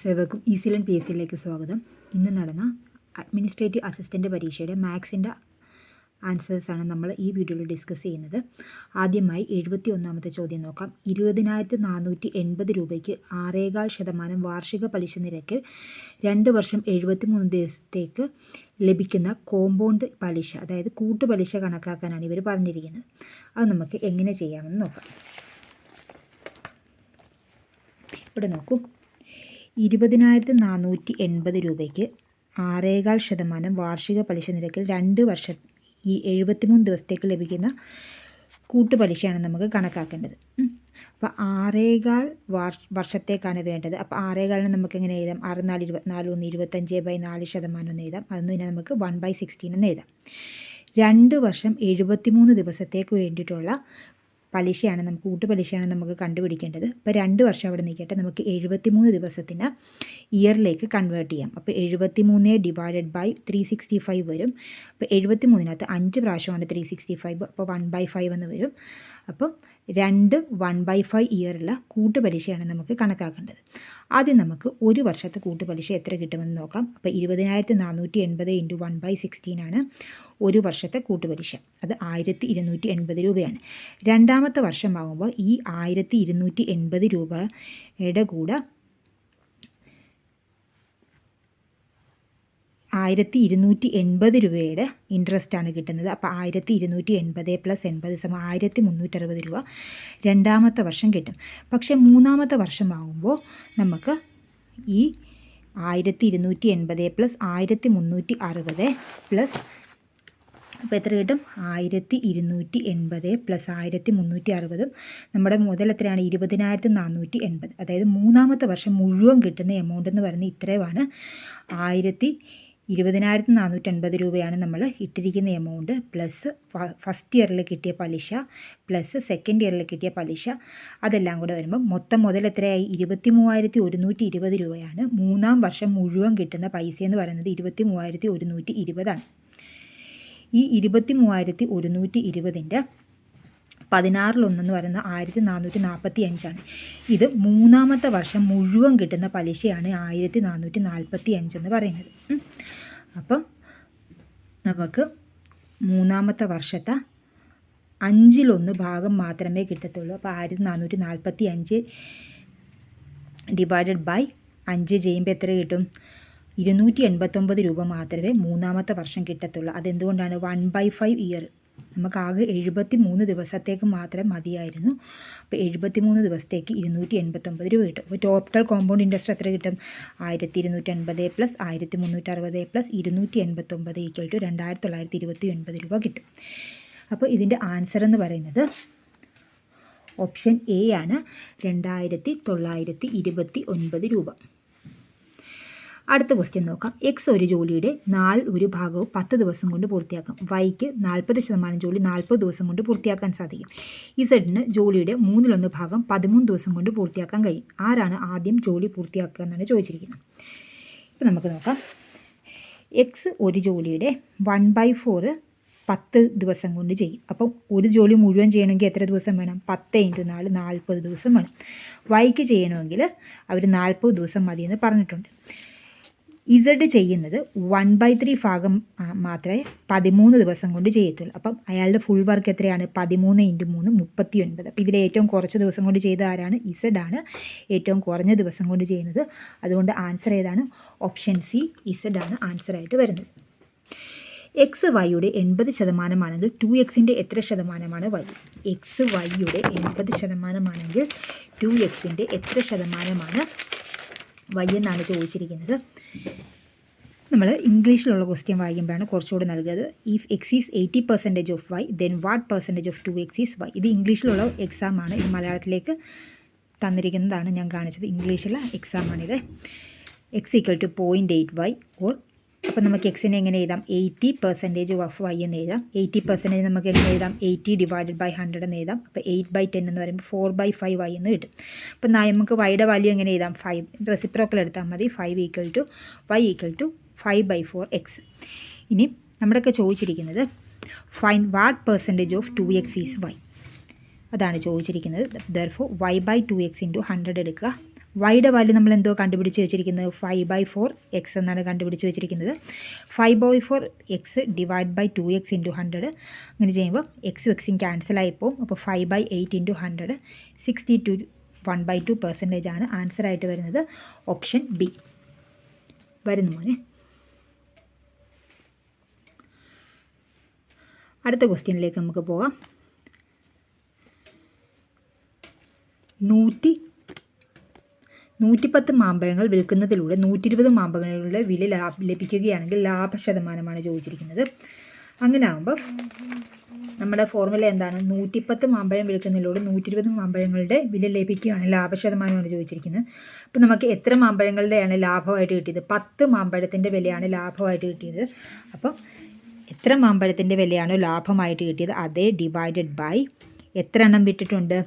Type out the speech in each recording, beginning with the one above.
സേവർക്കും ഈസിലൻ P S സിയിലേക്ക് സ്വാഗതം. ഇന്ന് നടന്ന അഡ്മിനിസ്ട്രേറ്റീവ് അസിസ്റ്റൻ്റ് പരീക്ഷയുടെ മാത്സിൻ്റെ ആൻസേഴ്സാണ് നമ്മൾ ഈ വീഡിയോയിൽ ഡിസ്കസ് ചെയ്യുന്നത്. ആദ്യമായി 71ാമത്തെ ചോദ്യം നോക്കാം. 20,480 രൂപയ്ക്ക് 6.25% വാർഷിക പലിശ നിരക്കിൽ 2 വർഷം 73 ദിവസത്തേക്ക് ലഭിക്കുന്ന കോമ്പൗണ്ട് പലിശ, അതായത് കൂട്ടുപലിശ കണക്കാക്കാനാണ് ഇവർ പറഞ്ഞിരിക്കുന്നത്. അത് നമുക്ക് എങ്ങനെ ചെയ്യാമെന്ന് നോക്കാം. ഇവിടെ നോക്കൂ, 20,480 രൂപയ്ക്ക് 6.25% വാർഷിക പലിശ നിരക്കിൽ 2 വർഷം 73 ദിവസത്തേക്ക് ലഭിക്കുന്ന കൂട്ടുപലിശയാണ് നമുക്ക് കണക്കാക്കേണ്ടത്. അപ്പോൾ 6.25 വർഷത്തേക്കാണ് വേണ്ടത്. അപ്പോൾ 6.25 നമുക്ക് എങ്ങനെ എഴുതാം? 6 4 24 1 25/4% എന്ന് എഴുതാം. അതൊന്നും പിന്നെ നമുക്ക് 1/16 എന്ന് എഴുതാം. 2 വർഷം 73 ദിവസത്തേക്ക് വേണ്ടിയിട്ടുള്ള പലിശയാണ് നമുക്ക് കൂട്ടുപലിശയാണ് നമുക്ക് കണ്ടുപിടിക്കേണ്ടത്. അപ്പോൾ 2 വർഷം അവിടെ നിൽക്കട്ടെ, നമുക്ക് 73 ദിവസത്തിന് ഇയറിലേക്ക് കൺവേർട്ട് ചെയ്യാം. അപ്പോൾ 73 / 365 വരും. അപ്പോൾ 73-നകത്ത് 5 പ്രാവശ്യമാണ് 365, അപ്പോൾ 1/5 എന്ന് വരും. അപ്പം 1/5 ഇയറുള്ള കൂട്ടുപലിശയാണ് നമുക്ക് കണക്കാക്കേണ്ടത്. ആദ്യം നമുക്ക് ഒരു വർഷത്തെ കൂട്ടുപലിശ എത്ര കിട്ടുമെന്ന് നോക്കാം. അപ്പോൾ 20,480 × 1/16 ആണ് ഒരു വർഷത്തെ കൂട്ടുപലിശ. അത് 1,280 രൂപയാണ്. രണ്ടാമത്തെ വർഷമാകുമ്പോൾ ഈ 1,280 രൂപയുടെ കൂടെ 1,280 രൂപയുടെ ഇൻട്രസ്റ്റാണ് കിട്ടുന്നത്. അപ്പോൾ 1,280 + 80 = 1,360 രൂപ രണ്ടാമത്തെ വർഷം കിട്ടും. പക്ഷേ മൂന്നാമത്തെ വർഷമാകുമ്പോൾ നമുക്ക് ഈ 1,280 + 1,360 പ്ലസ് അപ്പോൾ എത്ര കിട്ടും? 1,280 + 1,360. നമ്മുടെ മുതൽ എത്രയാണ്? 20,480. അതായത് മൂന്നാമത്തെ വർഷം മുഴുവൻ കിട്ടുന്ന എമൗണ്ട് എന്ന് പറയുന്നത് ഇത്രയുമാണ്. 20,480 രൂപയാണ് നമ്മൾ ഇട്ടിരിക്കുന്ന എമൗണ്ട്, പ്ലസ് ഫസ്റ്റ് ഇയറിൽ കിട്ടിയ പലിശ, പ്ലസ് സെക്കൻഡ് ഇയറിൽ കിട്ടിയ പലിശ, അതെല്ലാം കൂടെ വരുമ്പോൾ മൊത്തം മുതൽ എത്രയായി? 23,120 രൂപയാണ്. മൂന്നാം വർഷം മുഴുവൻ കിട്ടുന്ന പൈസ എന്ന് പറയുന്നത് 23,120 ആണ്. ഈ 23,120-ൻ്റെ 16 എന്ന് പറയുന്ന 1,445 ആണ്. ഇത് മൂന്നാമത്തെ വർഷം മുഴുവൻ കിട്ടുന്ന പലിശയാണ് 1,445 എന്ന് പറയുന്നത്. അപ്പം നമുക്ക് മൂന്നാമത്തെ വർഷത്തെ 1/5 ഭാഗം മാത്രമേ കിട്ടത്തുള്ളൂ. അപ്പോൾ 1,445 / 5 ചെയ്യുമ്പോൾ എത്ര കിട്ടും? 289 രൂപ മാത്രമേ മൂന്നാമത്തെ വർഷം കിട്ടത്തുള്ളൂ. അതെന്തുകൊണ്ടാണ്? 1/5 ഇയർ നമുക്കാകെ 73 ദിവസത്തേക്ക് മാത്രം മതിയായിരുന്നു. അപ്പോൾ 73 ദിവസത്തേക്ക് 289 രൂപ കിട്ടും. അപ്പോൾ ടോട്ടൽ കോമ്പൗണ്ട് ഇൻട്രസ്റ്റ് എത്ര കിട്ടും? 1,280 + 1,360 + 289 = 2,929 രൂപ കിട്ടും. അപ്പോൾ ഇതിൻ്റെ ആൻസർ എന്ന് പറയുന്നത് ഓപ്ഷൻ എ ആണ്, 2,929 രൂപ. അടുത്ത ക്വസ്റ്റ്യൻ നോക്കാം. എക്സ് ഒരു ജോലിയുടെ 1 ഭാഗവും 10 ദിവസം കൊണ്ട് പൂർത്തിയാക്കാം. വൈക്ക് 40% ജോലി 40 ദിവസം കൊണ്ട് പൂർത്തിയാക്കാൻ സാധിക്കും. ഇസഡിന് ജോലിയുടെ 1/3 ഭാഗം 13 ദിവസം കൊണ്ട് പൂർത്തിയാക്കാൻ കഴിയും. ആരാണ് ആദ്യം ജോലി പൂർത്തിയാക്കുക എന്നാണ് ചോദിച്ചിരിക്കുന്നത്. ഇപ്പം നമുക്ക് നോക്കാം. എക്സ് ഒരു ജോലിയുടെ 1/4 10 ദിവസം കൊണ്ട് ചെയ്യും. അപ്പം ഒരു ജോലി മുഴുവൻ ചെയ്യണമെങ്കിൽ എത്ര ദിവസം വേണം? 10 × 4 40 ദിവസം വേണം. വൈക്ക് ചെയ്യണമെങ്കിൽ അവർ 40 ദിവസം മതിയെന്ന് പറഞ്ഞിട്ടുണ്ട്. ഇസഡ് ചെയ്യുന്നത് 1/3 ഭാഗം മാത്രമേ 13 ദിവസം കൊണ്ട് ചെയ്യത്തുള്ളൂ. അപ്പം അയാളുടെ ഫുൾ വർക്ക് എത്രയാണ്? 13 × 3 39. അപ്പോൾ ഇതിൽ ഏറ്റവും കുറച്ച് ദിവസം കൊണ്ട് ചെയ്ത ആരാണ്? ഇസഡ് ആണ് ഏറ്റവും കുറഞ്ഞ ദിവസം കൊണ്ട് ചെയ്യുന്നത്. അതുകൊണ്ട് ആൻസർ ഏതാണ്? ഓപ്ഷൻ സി, ഇസഡ് ആണ് ആൻസറായിട്ട് വരുന്നത്. എക്സ് വൈയുടെ 80% ആണെങ്കിൽ 2x-ൻ്റെ എത്ര ശതമാനമാണ് വൈ? എക്സ് വൈയുടെ 80% ആണെങ്കിൽ 2x-ൻ്റെ എത്ര ശതമാനമാണ് വൈ എന്നാണ് ചോദിച്ചിരിക്കുന്നത്. നമ്മൾ ഇംഗ്ലീഷിലുള്ള ക്വസ്റ്റ്യൻ വായിക്കുമ്പോഴാണ് കുറച്ചുകൂടി നൽകുന്നത്. If x is 80% of y, then what percentage of 2x is y? ഇത് ഇംഗ്ലീഷിലുള്ള എക്സാമാണ്. ഇത് മലയാളത്തിലേക്ക് തന്നിരിക്കുന്നതാണ്, ഞാൻ കാണിച്ചത് ഇംഗ്ലീഷിലെ എക്സാമാണിത്. എക്സ് = 0.8y ഓർ, അപ്പോൾ നമുക്ക് എക്സിനെ എങ്ങനെ എഴുതാം? 80% ഓഫ് വൈ എന്ന് എഴുതാം. 80% നമുക്ക് എങ്ങനെ എഴുതാം? 80 / 100 എന്ന് എഴുതാം. അപ്പോൾ 8/10 എന്ന് പറയുമ്പോൾ 4/5 വൈ എന്ന് കിട്ടും. അപ്പോൾ നമുക്ക് വൈയുടെ വാല്യൂ എങ്ങനെ എഴുതാം? 5. റെസിപ്രോക്കൽ എടുത്താൽ മതി. 5 = y = 5/4x. ഇനി നമ്മുടെയൊക്കെ ചോദിച്ചിരിക്കുന്നത് find what percentage of 2x is y, അതാണ് ചോദിച്ചിരിക്കുന്നത്. ദെർഫോർ y/2x × 100 എടുക്കുക. വൈയുടെ വാല്യൂ നമ്മൾ എന്തോ കണ്ടുപിടിച്ച് വെച്ചിരിക്കുന്നത് 5/4 എക്സ് എന്നാണ് കണ്ടുപിടിച്ച് വെച്ചിരിക്കുന്നത്. 5/4 X divide by 2x into 100 അങ്ങനെ ചെയ്യുമ്പോൾ എക്സും എക്സും ക്യാൻസലായിപ്പോവും. അപ്പോൾ 5/8 ഇൻറ്റു 100 62 1/2% ആണ് ആൻസറായിട്ട് വരുന്നത്. ഓപ്ഷൻ ബി വരുന്നു മോനെ. അടുത്ത ക്വസ്റ്റ്യനിലേക്ക് നമുക്ക് പോകാം. 110 മാമ്പഴങ്ങൾ വിൽക്കുന്നതിലൂടെ 120 മാമ്പഴങ്ങളുടെ വില ലഭിക്കുകയാണെങ്കിൽ ലാഭശതമാനമാണ് ചോദിച്ചിരിക്കുന്നത്. അങ്ങനെ ആകുമ്പോൾ നമ്മുടെ ഫോർമുല എന്താണ്? 110 മാമ്പഴം വിൽക്കുന്നതിലൂടെ 120 മാമ്പഴങ്ങളുടെ വില ലഭിക്കുകയാണ്, ലാഭശതമാനമാണ് ചോദിച്ചിരിക്കുന്നത്. അപ്പോൾ നമുക്ക് എത്ര മാമ്പഴങ്ങളുടെയാണ് ലാഭമായിട്ട് കിട്ടിയത്? 10 മാമ്പഴത്തിൻ്റെ വിലയാണ് ലാഭമായിട്ട് കിട്ടിയത്. അപ്പം എത്ര മാമ്പഴത്തിൻ്റെ വിലയാണോ ലാഭമായിട്ട് കിട്ടിയത് അതേ ഡിവൈഡഡ് ബൈ എത്ര എണ്ണം വിറ്റിട്ടുണ്ട്?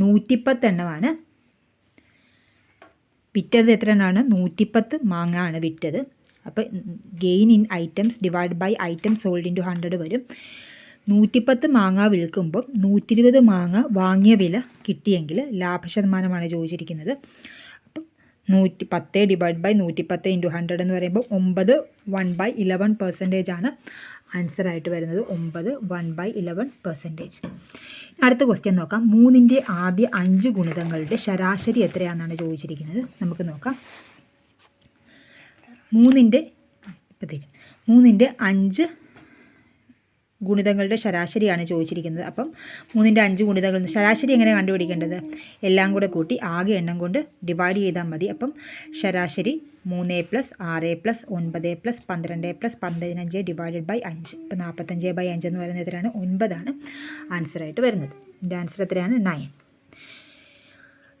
110 എണ്ണമാണ് വിറ്റത്. എത്ര എണ്ണമാണ്? 110 മാങ്ങ ആണ് വിറ്റത്. അപ്പോൾ gain in items divide by items sold into 100 വരും. 110 മാങ്ങ വിൽക്കുമ്പോൾ 120 മാങ്ങ വാങ്ങിയ വില കിട്ടിയെങ്കിൽ ലാഭശതമാനമാണ് ചോദിച്ചിരിക്കുന്നത്. അപ്പം 110 ഡിവൈഡ് ബൈ 110 ഇൻറ്റു 100 എന്ന് പറയുമ്പോൾ 9 1/11% ആണ് ആൻസറായിട്ട് വരുന്നത്. 9 1/11%. അടുത്ത ക്വസ്റ്റ്യൻ നോക്കാം. 3ൻ്റെ ആദ്യ 5 ഗുണിതങ്ങളുടെ ശരാശരി എത്രയാണെന്നാണ് ചോദിച്ചിരിക്കുന്നത്. നമുക്ക് നോക്കാം. 3ൻ്റെ 5 ഗുണിതങ്ങളുടെ ശരാശരിയാണ് ചോദിച്ചിരിക്കുന്നത്. അപ്പം 3ൻ്റെ 5 ഗുണിതങ്ങൾ ശരാശരി എങ്ങനെ കണ്ടുപിടിക്കേണ്ടത്? എല്ലാം കൂടെ കൂട്ടി ആകെ എണ്ണം കൊണ്ട് ഡിവൈഡ് ചെയ്താൽ മതി. അപ്പം ശരാശരി 3 + 6 + 9 + 12 + 15 ഡിവൈഡഡ് ബൈ 5. ഇപ്പം 45/5 എന്ന് പറയുന്നത് എത്രയാണ്? 9 ആണ് ആൻസറായിട്ട് വരുന്നത്. ഇതിൻ്റെ ആൻസർ എത്രയാണ്? 9.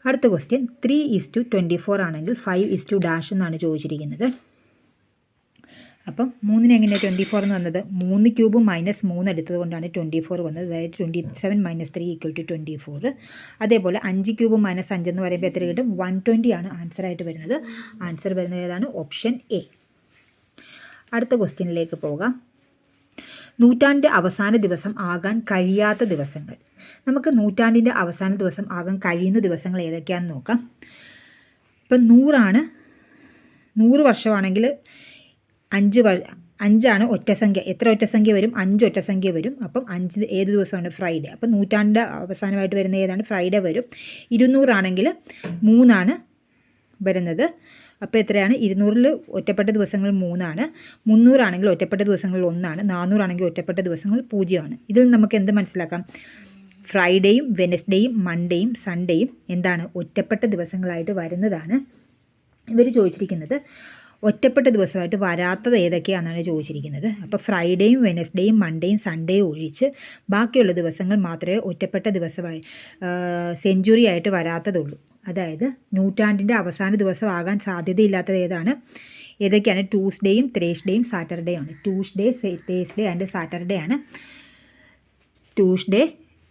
അടുത്ത ക്വസ്റ്റ്യൻ 3:24 ആണെങ്കിൽ 5:- എന്നാണ് ചോദിച്ചിരിക്കുന്നത്. അപ്പം 3 എങ്ങനെയാണ് 24 എന്ന് വന്നത്? 3 ക്യൂബ് മൈനസ് 3 എടുത്തത് കൊണ്ടാണ് 24 വന്നത്. അതായത് 27 - 3 = 24. അതേപോലെ 5 ക്യൂബ് മൈനസ് 5 എന്ന് പറയുമ്പോൾ എത്ര കിട്ടും? 120 ആണ് ആൻസറായിട്ട് വരുന്നത്. ആൻസർ വരുന്നത് ഏതാണ്? Option A. അടുത്ത ക്വസ്റ്റ്യനിലേക്ക് പോകാം. നൂറ്റാണ്ടിൻ്റെ അവസാന ദിവസം ആകാൻ കഴിയാത്ത ദിവസങ്ങൾ. നമുക്ക് നൂറ്റാണ്ടിൻ്റെ അവസാന ദിവസം ആകാൻ കഴിയുന്ന ദിവസങ്ങൾ ഏതൊക്കെയാണെന്ന് നോക്കാം. ഇപ്പം 100 വർഷമാണെങ്കിൽ 5 ഒറ്റസംഖ്യ. എത്ര ഒറ്റസംഖ്യ വരും? 5 ഒറ്റസംഖ്യ വരും. അപ്പം 5 ഏത് ദിവസമാണ്? ഫ്രൈഡേ. അപ്പം നൂറ്റാണ്ടിൻ്റെ അവസാനമായിട്ട് വരുന്ന ഏതാണ്? ഫ്രൈഡേ വരും. 200 ആണെങ്കിൽ 3 ആണ് വരുന്നത്. അപ്പോൾ എത്രയാണ്? 200-ൽ ഒറ്റപ്പെട്ട ദിവസങ്ങൾ 3 ആണ്. 300 ആണെങ്കിൽ ഒറ്റപ്പെട്ട ദിവസങ്ങൾ 1 ആണ്. 400 ആണെങ്കിൽ ഒറ്റപ്പെട്ട ദിവസങ്ങൾ 0 ആണ്. ഇതിൽ നമുക്ക് എന്ത് മനസ്സിലാക്കാം? ഫ്രൈഡേയും വെനസ്ഡേയും മൺഡേയും സൺഡേയും എന്താണ്? ഒറ്റപ്പെട്ട ദിവസങ്ങളായിട്ട് വരുന്നതാണ്. ഇവർ ചോദിച്ചിരിക്കുന്നത് ഒറ്റപ്പെട്ട ദിവസമായിട്ട് വരാത്തത് ഏതൊക്കെയാണെന്നാണ് ചോദിച്ചിരിക്കുന്നത്. അപ്പോൾ ഫ്രൈഡേയും വെനസ്ഡേയും മൺഡേയും സൺഡേയും ഒഴിച്ച് ബാക്കിയുള്ള ദിവസങ്ങൾ മാത്രമേ ഒറ്റപ്പെട്ട ദിവസമായി സെഞ്ചുറി ആയിട്ട് വരാത്തതുള്ളൂ. അതായത് നൂറ്റാണ്ടിൻ്റെ അവസാന ദിവസം ആകാൻ സാധ്യതയില്ലാത്തത് ഏതൊക്കെയാണ്? ട്യൂസ്ഡേയും തേഴ്സ്ഡേയും സാറ്റർഡേ ആണ്. ട്യൂസ്ഡേ, തേഴ്സ്ഡേ ആൻഡ് സാറ്റർഡേ ആണ്. ട്യൂസ്ഡേ,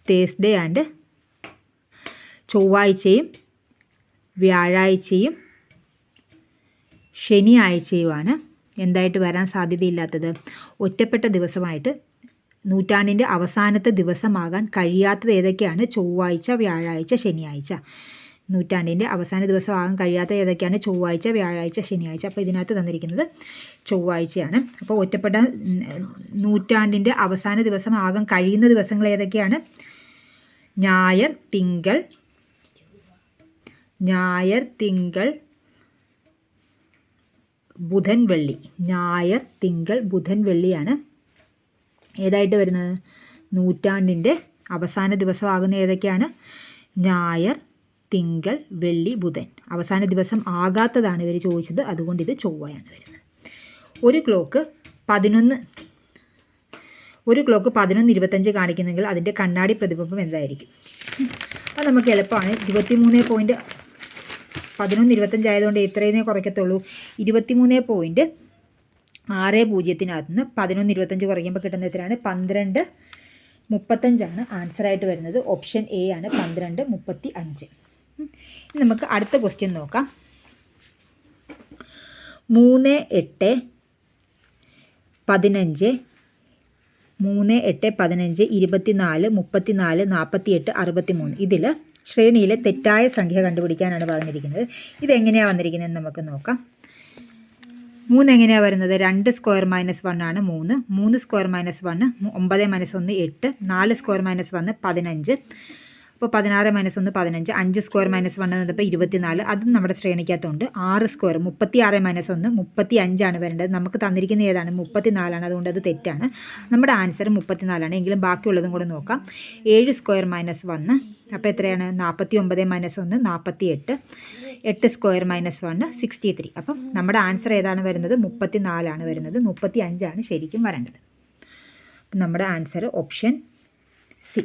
തേഴ്സ്ഡേ ആൻഡ് ചൊവ്വാഴ്ചയും വ്യാഴാഴ്ചയും ശനിയാഴ്ചയുമാണ് എന്തായിട്ട് വരാൻ സാധ്യതയില്ലാത്തത്? ഒറ്റപ്പെട്ട ദിവസമായിട്ട്. നൂറ്റാണ്ടിൻ്റെ അവസാനത്തെ ദിവസമാകാൻ കഴിയാത്തത് ഏതൊക്കെയാണ്? ചൊവ്വാഴ്ച, വ്യാഴാഴ്ച, ശനിയാഴ്ച. നൂറ്റാണ്ടിൻ്റെ അവസാന ദിവസമാകാൻ കഴിയാത്ത ഏതൊക്കെയാണ്? ചൊവ്വാഴ്ച, വ്യാഴാഴ്ച, ശനിയാഴ്ച. അപ്പോൾ ഇതിനകത്ത് തന്നിരിക്കുന്നത് ചൊവ്വാഴ്ചയാണ്. അപ്പോൾ ഒറ്റപ്പെട്ട നൂറ്റാണ്ടിൻ്റെ അവസാന ദിവസം ആകാൻ കഴിയുന്ന ദിവസങ്ങൾ ഏതൊക്കെയാണ്? ഞായർ, തിങ്കൾ, ബുധൻ, വെള്ളി. ഞായർ, തിങ്കൾ, ബുധൻ, വെള്ളിയാണ് ഏതായിട്ട് വരുന്നത്? നൂറ്റാണ്ടിൻ്റെ അവസാന ദിവസമാകുന്ന ഏതൊക്കെയാണ്? ഞായർ, തിങ്കൾ, വെള്ളി, ബുധൻ. അവസാന ദിവസം ആകാത്തതാണ് ഇവർ ചോദിച്ചത്. അതുകൊണ്ട് ഇത് ചൊവ്വയാണ് വരുന്നത്. ഒരു ക്ലോക്ക് 11:25 കാണിക്കുന്നെങ്കിൽ അതിൻ്റെ കണ്ണാടി പ്രതിബിംബം എന്തായിരിക്കും? അത് നമുക്ക് എളുപ്പമാണ്. 11:25 ആയതുകൊണ്ട് ഇത്രയും കുറയ്ക്കത്തുള്ളൂ. 23.60 11:25 കുറയ്ക്കുമ്പോൾ കിട്ടുന്ന എത്രയാണ്? 12:35 ആണ് ആൻസറായിട്ട് വരുന്നത്. ഓപ്ഷൻ എ ആണ് 12:35. നമുക്ക് അടുത്ത ക്വസ്റ്റ്യൻ നോക്കാം. 3, 8, 15, 24, 34, 38, 63. ഇതിൽ ശ്രേണിയിലെ തെറ്റായ സംഖ്യ കണ്ടുപിടിക്കാനാണ് പറഞ്ഞിരിക്കുന്നത്. ഇതെങ്ങനെയാണ് വന്നിരിക്കുന്നതെന്ന് നമുക്ക് നോക്കാം. 3 എങ്ങനെയാണ് വരുന്നത്? 2 സ്ക്വയർ മൈനസ് 1 ആണ് 3. 3 square minus 1 9 minus 1 8. 4 square minus 1 15. അപ്പോൾ 16 മൈനസ് 1 15. 5 square minus 1 എന്നപ്പോൾ 24. അതും നമ്മുടെ ശ്രേണിക്കകത്തുണ്ട്. 6 സ്ക്വയർ 36 മൈനസ് 1 35 ആണ് വരേണ്ടത്. നമുക്ക് തന്നിരിക്കുന്ന ഏതാണ്? 34 ആണ്. അതുകൊണ്ട് അത് തെറ്റാണ്. നമ്മുടെ ആൻസർ 34 ആണ്. എങ്കിലും ബാക്കിയുള്ളതും കൂടെ നോക്കാം. 7 സ്ക്വയർ മൈനസ് 1 അപ്പോൾ എത്രയാണ്? 49 മൈനസ് 1 48. 8 square minus 1 63. അപ്പം നമ്മുടെ ആൻസർ ഏതാണ് വരുന്നത്? 34 ആണ് വരുന്നത്. 35 ആണ് ശരിക്കും വരേണ്ടത്. നമ്മുടെ ആൻസർ ഓപ്ഷൻ സി.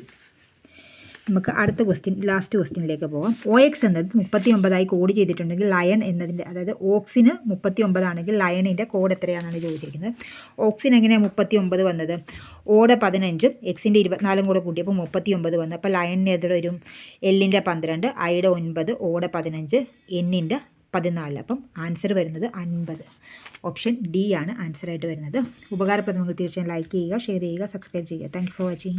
നമുക്ക് അടുത്ത ലാസ്റ്റ് ക്വസ്റ്റ്യനിലേക്ക് പോകാം. OX എന്നത് 39 കോഡ് ചെയ്തിട്ടുണ്ടെങ്കിൽ ലയൺ എന്നതിൻ്റെ, അതായത് ഓക്സിന് 39 ആണെങ്കിൽ ലയണിൻ്റെ കോഡ് എത്രയാണെന്നാണ് ചോദിച്ചിരിക്കുന്നത്. ഓക്സിന് എങ്ങനെയാണ് 39 വന്നത്? ഓടെ 15 എക്സിൻ്റെ 24 കൂടെ കൂട്ടിയപ്പോൾ 39 വന്നു. അപ്പോൾ ലയണിന് എതിരെ വരും? എല്ലിൻ്റെ 12, ഐയുടെ 9, ഓടെ 15, എന്നിൻ്റെ 14. അപ്പം ആൻസർ വരുന്നത് 50. ഓപ്ഷൻ ഡി ആണ് ആൻസറായിട്ട് വരുന്നത്. ഉപകാരപ്രദമെങ്കിൽ തീർച്ചയായും ലൈക്ക് ചെയ്യുക, ഷെയർ ചെയ്യുക, സബ്സ്ക്രൈബ് ചെയ്യുക. Thank you for watching.